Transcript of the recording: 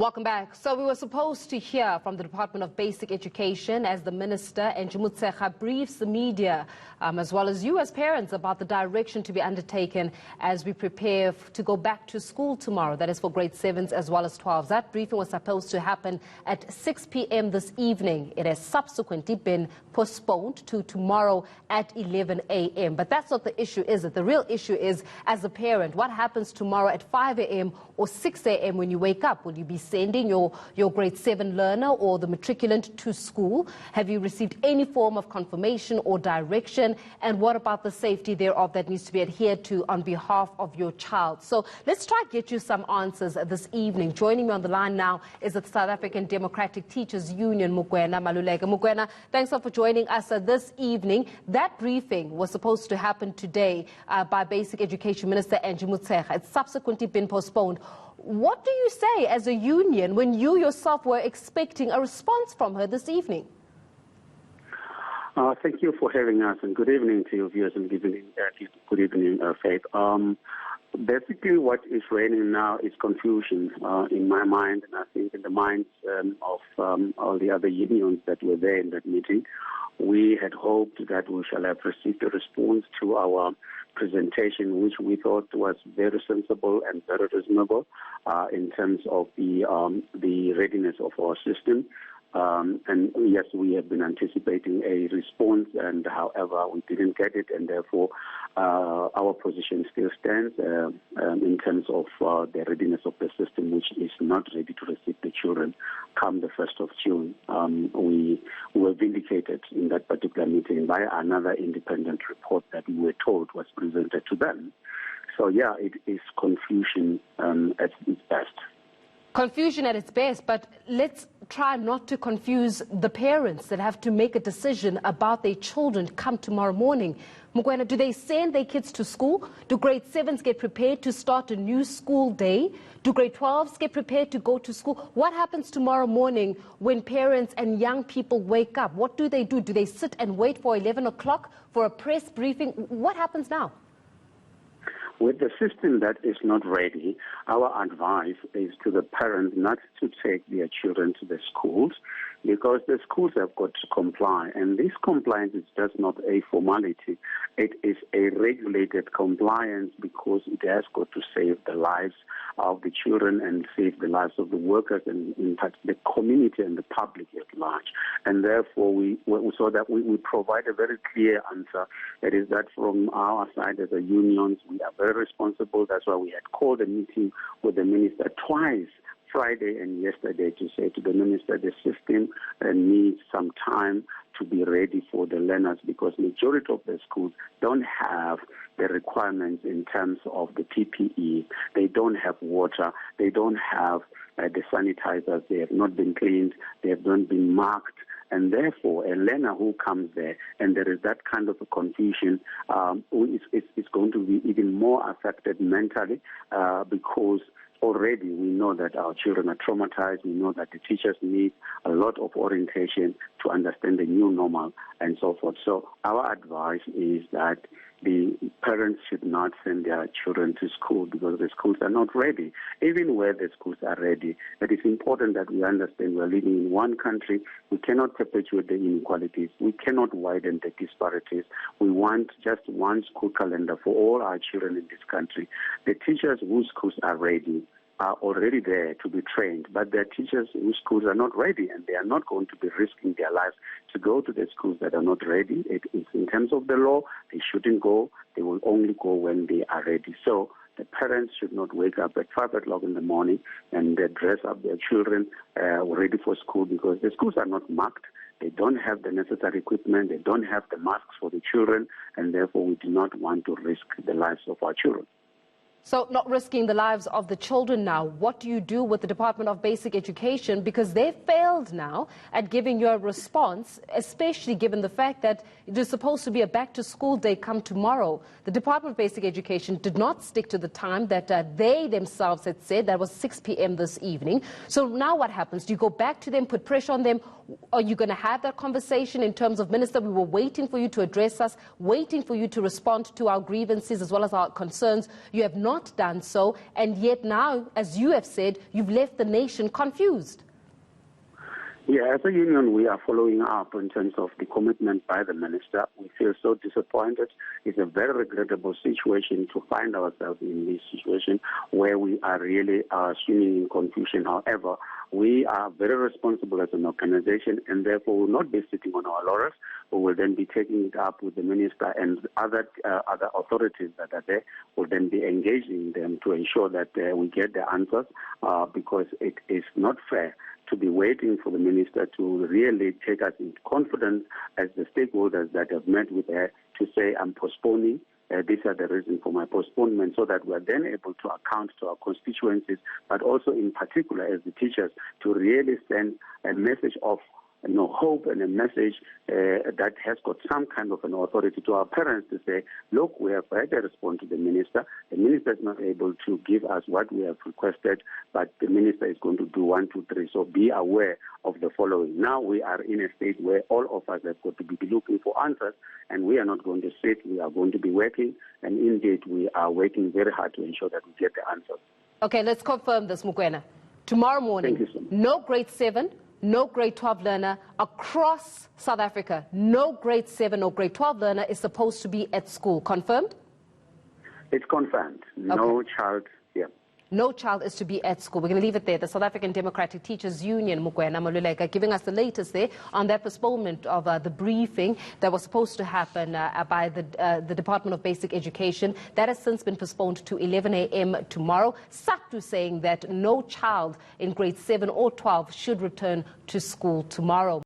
Welcome back. So we were supposed to hear from the Department of Basic Education as the Minister and Mugwena briefs the media as well as you as parents about the direction to be undertaken as we prepare to go back to school tomorrow. That is for grade 7s as well as 12s. That briefing was supposed to happen at 6 p.m. this evening. It has subsequently been postponed to tomorrow at 11 a.m. But that's not the issue, is it? The real issue is, as a parent, what happens tomorrow at 5 a.m. or 6 a.m. when you wake up? Will you be sending your grade 7 learner or the matriculant to school? Have you received any form of confirmation or direction? And what about the safety thereof that needs to be adhered to on behalf of your child? So let's try to get you some answers this evening. Joining me on the line now is the South African Democratic Teachers Union, Mugwena Maluleke. Mugwena, thanks for joining us this evening. That briefing was supposed to happen today by Basic Education Minister Mugwena. It's subsequently been postponed. What do you say as a union when you yourself were expecting a response from her this evening? Thank you for having us, and good evening to your viewers, and good evening, Faith. Basically, what is reigning now is confusion in my mind, and I think in the minds of all the other unions that were there in that meeting. We had hoped that we shall have received a response to our presentation, which we thought was very sensible and very reasonable in terms of the readiness of our system. And yes, we have been anticipating a response, and however, we didn't get it, and therefore our position still stands in terms of the readiness of the system, which is not ready to receive the children come the 1st of June. We were vindicated in that particular meeting by another independent report that we were told was presented to them. So yeah, it is confusion at its best. Confusion at its best, but let's try not to confuse the parents that have to make a decision about their children come tomorrow morning. Mugwena, do they send their kids to school? Do grade 7s get prepared to start a new school day? Do grade 12s get prepared to go to school? What happens tomorrow morning when parents and young people wake up? What do? Do they sit and wait for 11 o'clock for a press briefing? What happens now? With the system that is not ready, our advice is to the parents not to take their children to the schools, because the schools have got to comply. And this compliance is just not a formality. It is a regulated compliance because it has got to save the lives of the children and save the lives of the workers and, in fact, the community and the public at large. And therefore, we provide a very clear answer. That is that from our side as a union, we are very responsible. That's why we had called a meeting with the minister twice, Friday and yesterday, to say to the minister the system needs some time to be ready for the learners, because majority of the schools don't have the requirements in terms of the PPE. They don't have water. They don't have the sanitizers. They have not been cleaned. They have not been marked. And therefore, a learner who comes there and there is that kind of a confusion is going to be even more affected mentally because already we know that our children are traumatized. We know that the teachers need a lot of orientation to understand the new normal and so forth. So our advice is that the parents should not send their children to school because the schools are not ready. Even where the schools are ready, it is important that we understand we are living in one country. We cannot perpetuate the inequalities. We cannot widen the disparities. We want just one school calendar for all our children in this country. The teachers whose schools are ready are already there to be trained, but there are teachers whose schools are not ready, and they are not going to be risking their lives to go to the schools that are not ready. It is in terms of the law, they shouldn't go. They will only go when they are ready. So the parents should not wake up at 5 o'clock in the morning and dress up their children ready for school, because the schools are not marked. They don't have the necessary equipment. They don't have the masks for the children, and therefore we do not want to risk the lives of our children. So not risking the lives of the children now, what do you do with the Department of Basic Education? Because they failed now at giving you a response, especially given the fact that it is supposed to be a back-to-school day come tomorrow. The Department of Basic Education did not stick to the time that they themselves had said. That was 6 p.m. this evening. So now what happens? Do you go back to them, put pressure on them? Are you going to have that conversation in terms of, Minister, we were waiting for you to address us, waiting for you to respond to our grievances as well as our concerns. You have not not done so, and yet now, as you have said, you've left the nation confused. Yeah, as a union, we are following up in terms of the commitment by the minister. We feel so disappointed. It's a very regrettable situation to find ourselves in this situation where we are really swimming in confusion. However, we are very responsible as an organization, and therefore will not be sitting on our laurels. We will then be taking it up with the minister, and other authorities that are there will then be engaging them to ensure that we get the answers, because it is not fair to be waiting for the minister to really take us into confidence as the stakeholders that have met with her to say, I'm postponing. These are the reasons for my postponement, so that we are then able to account to our constituencies, but also in particular as the teachers, to really send a message of hope and a message that has got some kind of an authority to our parents to say, look, we have had a response to the minister. The minister is not able to give us what we have requested, but the minister is going to do 1, 2, 3. So be aware of the following. Now we are in a state where all of us have got to be looking for answers, and we are not going to sit. We are going to be working, and indeed we are working very hard to ensure that we get the answers. Okay, let's confirm this, Mugwena. Tomorrow morning, Thank you so much. No grade 7, no grade 12 learner across South Africa, no grade 7 or grade 12 learner is supposed to be at school. Confirmed? It's confirmed. No child, yeah. No child is to be at school. We're going to leave it there. The South African Democratic Teachers Union, Mugwena Maluleke, giving us the latest there on that postponement of the briefing that was supposed to happen by the Department of Basic Education. That has since been postponed to 11 a.m. tomorrow. SACTU saying that no child in grade 7 or 12 should return to school tomorrow.